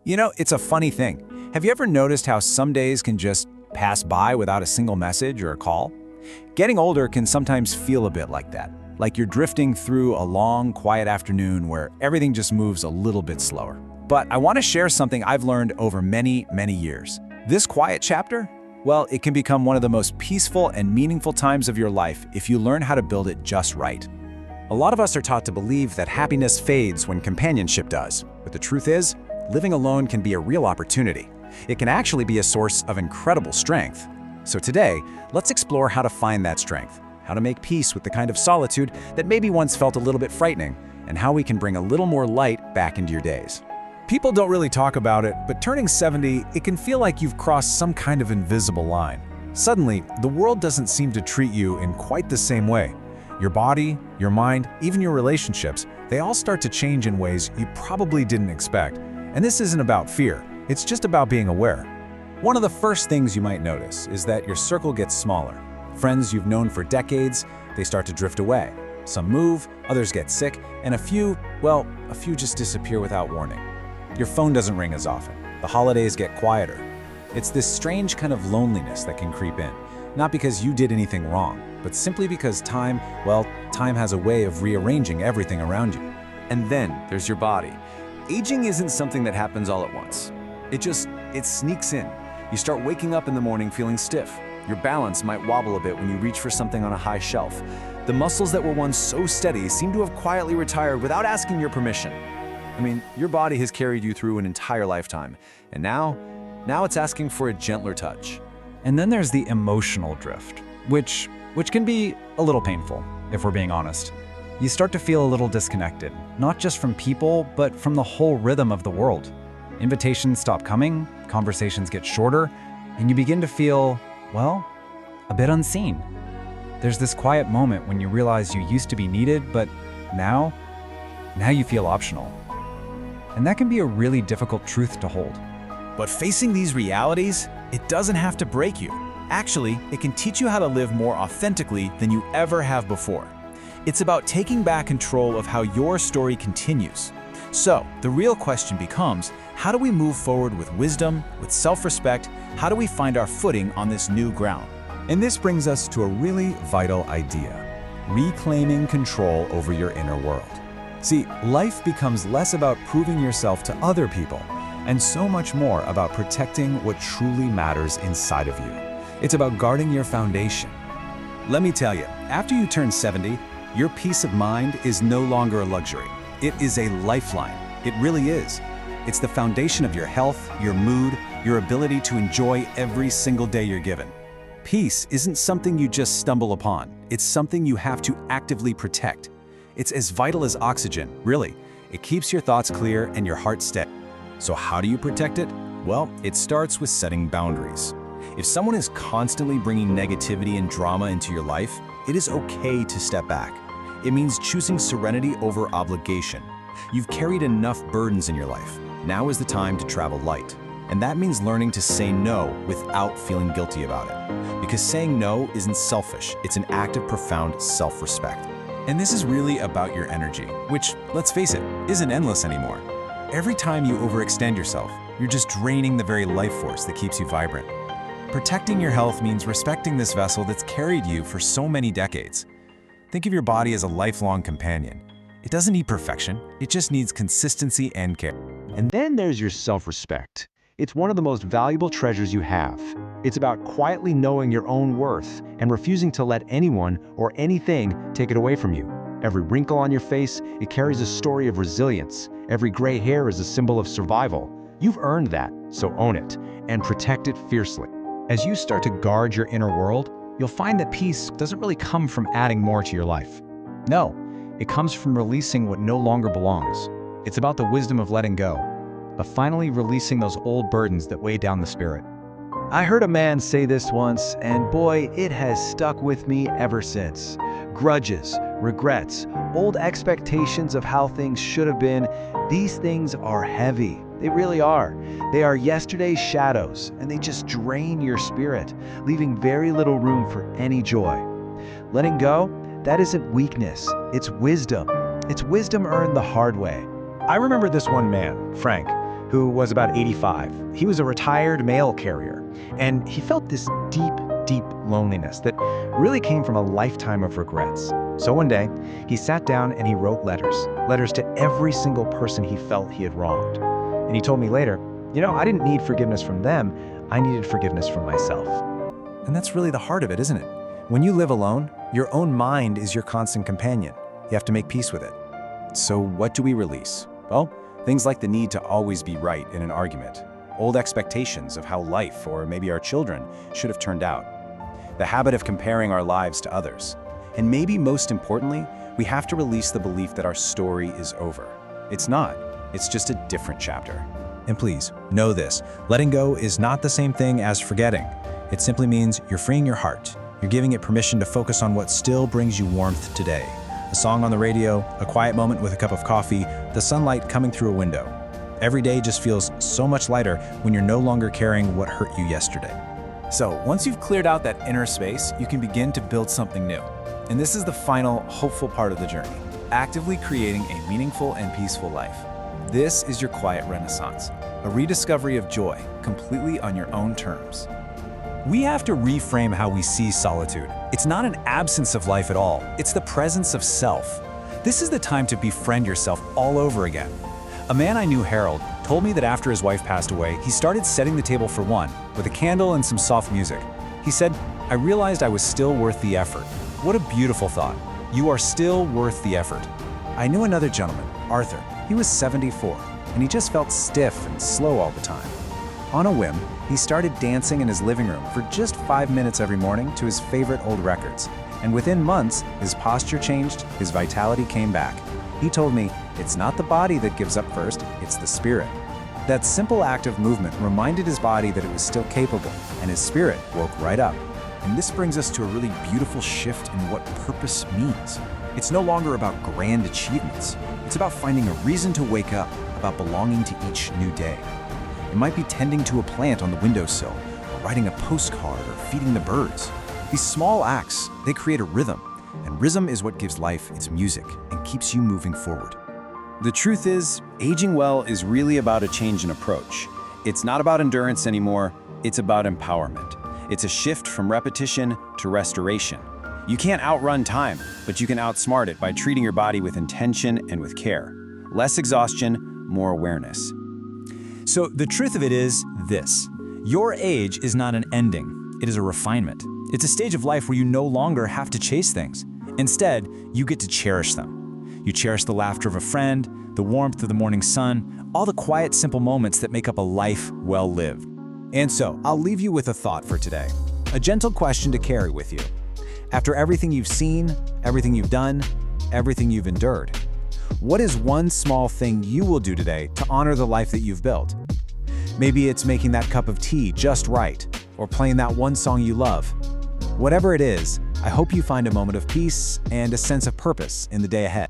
It's a funny thing. Have you ever noticed how some days can just pass by without a single message or a call? Getting older can sometimes feel a bit like that, like you're drifting through a long, quiet afternoon where everything just moves a little bit slower. But I want to share something I've learned over many, many years. This quiet chapter, well, it can become one of the most peaceful and meaningful times of your life if you learn how to build it just right. A lot of us are taught to believe that happiness fades when companionship does, but the truth is, living alone can be a real opportunity. It can actually be a source of incredible strength. So today, let's explore how to find that strength, how to make peace with the kind of solitude that maybe once felt a little bit frightening, and how we can bring a little more light back into your days. People don't really talk about it, but turning 70, it can feel like you've crossed some kind of invisible line. Suddenly, the world doesn't seem to treat you in quite the same way. Your body, your mind, even your relationships, they all start to change in ways you probably didn't expect. And this isn't about fear, it's just about being aware. One of the first things you might notice is that your circle gets smaller. Friends you've known for decades, they start to drift away. Some move, others get sick, and a few just disappear without warning. Your phone doesn't ring as often. The holidays get quieter. It's this strange kind of loneliness that can creep in, not because you did anything wrong, but simply because time has a way of rearranging everything around you. And then there's your body. Aging isn't something that happens all at once. It sneaks in. You start waking up in the morning feeling stiff. Your balance might wobble a bit when you reach for something on a high shelf. The muscles that were once so steady seem to have quietly retired without asking your permission. Your body has carried you through an entire lifetime, and now it's asking for a gentler touch. And then there's the emotional drift, which can be a little painful, if we're being honest. You start to feel a little disconnected, not just from people, but from the whole rhythm of the world. Invitations stop coming, conversations get shorter, and you begin to feel, a bit unseen. There's this quiet moment when you realize you used to be needed, but now you feel optional. And that can be a really difficult truth to hold. But facing these realities, it doesn't have to break you. Actually, it can teach you how to live more authentically than you ever have before. It's about taking back control of how your story continues. So, the real question becomes, how do we move forward with wisdom, with self-respect? How do we find our footing on this new ground? And this brings us to a really vital idea: reclaiming control over your inner world. See, life becomes less about proving yourself to other people, and so much more about protecting what truly matters inside of you. It's about guarding your foundation. Let me tell you, after you turn 70, your peace of mind is no longer a luxury. It is a lifeline. It really is. It's the foundation of your health, your mood, your ability to enjoy every single day you're given. Peace isn't something you just stumble upon. It's something you have to actively protect. It's as vital as oxygen, really. It keeps your thoughts clear and your heart steady. So how do you protect it? Well, it starts with setting boundaries. If someone is constantly bringing negativity and drama into your life, it is okay to step back. It means choosing serenity over obligation. You've carried enough burdens in your life. Now is the time to travel light. And that means learning to say no without feeling guilty about it. Because saying no isn't selfish, it's an act of profound self-respect. And this is really about your energy, which, let's face it, isn't endless anymore. Every time you overextend yourself, you're just draining the very life force that keeps you vibrant. Protecting your health means respecting this vessel that's carried you for so many decades. Think of your body as a lifelong companion. It doesn't need perfection, it just needs consistency and care. And then there's your self-respect. It's one of the most valuable treasures you have. It's about quietly knowing your own worth and refusing to let anyone or anything take it away from you. Every wrinkle on your face, it carries a story of resilience. Every gray hair is a symbol of survival. You've earned that, so own it and protect it fiercely. As you start to guard your inner world, you'll find that peace doesn't really come from adding more to your life. No, it comes from releasing what no longer belongs. It's about the wisdom of letting go, of finally releasing those old burdens that weigh down the spirit. I heard a man say this once, and boy, it has stuck with me ever since. Grudges, regrets, old expectations of how things should have been, these things are heavy. They really are. They are yesterday's shadows, and they just drain your spirit, leaving very little room for any joy. Letting go, that isn't weakness, it's wisdom. It's wisdom earned the hard way. I remember this one man, Frank, who was about 85. He was a retired mail carrier, and he felt this deep, deep loneliness that really came from a lifetime of regrets. So one day, he sat down and he wrote letters to every single person he felt he had wronged. And he told me later, I didn't need forgiveness from them, I needed forgiveness from myself. And that's really the heart of it, isn't it? When you live alone, your own mind is your constant companion. You have to make peace with it. So what do we release? Well, things like the need to always be right in an argument, old expectations of how life, or maybe our children, should have turned out, the habit of comparing our lives to others, and maybe most importantly, we have to release the belief that our story is over. It's not. It's just a different chapter. And please, know this, letting go is not the same thing as forgetting. It simply means you're freeing your heart. You're giving it permission to focus on what still brings you warmth today. A song on the radio, a quiet moment with a cup of coffee, the sunlight coming through a window. Every day just feels so much lighter when you're no longer carrying what hurt you yesterday. So, once you've cleared out that inner space, you can begin to build something new. And this is the final, hopeful part of the journey, actively creating a meaningful and peaceful life. This is your quiet renaissance, a rediscovery of joy, completely on your own terms. We have to reframe how we see solitude. It's not an absence of life at all. It's the presence of self. This is the time to befriend yourself all over again. A man I knew, Harold, told me that after his wife passed away, he started setting the table for one, with a candle and some soft music. He said, "I realized I was still worth the effort." What a beautiful thought. You are still worth the effort. I knew another gentleman, Arthur. He was 74, and he just felt stiff and slow all the time. On a whim, he started dancing in his living room for just 5 minutes every morning to his favorite old records. And within months, his posture changed, his vitality came back. He told me, it's not the body that gives up first, it's the spirit. That simple act of movement reminded his body that it was still capable, and his spirit woke right up. And this brings us to a really beautiful shift in what purpose means. It's no longer about grand achievements. It's about finding a reason to wake up, about belonging to each new day. It might be tending to a plant on the windowsill, or writing a postcard, or feeding the birds. These small acts, they create a rhythm, and rhythm is what gives life its music and keeps you moving forward. The truth is, aging well is really about a change in approach. It's not about endurance anymore, it's about empowerment. It's a shift from repetition to restoration. You can't outrun time, but you can outsmart it by treating your body with intention and with care. Less exhaustion, more awareness. So the truth of it is this: your age is not an ending, it is a refinement. It's a stage of life where you no longer have to chase things. Instead, you get to cherish them. You cherish the laughter of a friend, the warmth of the morning sun, all the quiet, simple moments that make up a life well lived. And so, I'll leave you with a thought for today, a gentle question to carry with you. After everything you've seen, everything you've done, everything you've endured, what is one small thing you will do today to honor the life that you've built? Maybe it's making that cup of tea just right, or playing that one song you love. Whatever it is, I hope you find a moment of peace and a sense of purpose in the day ahead.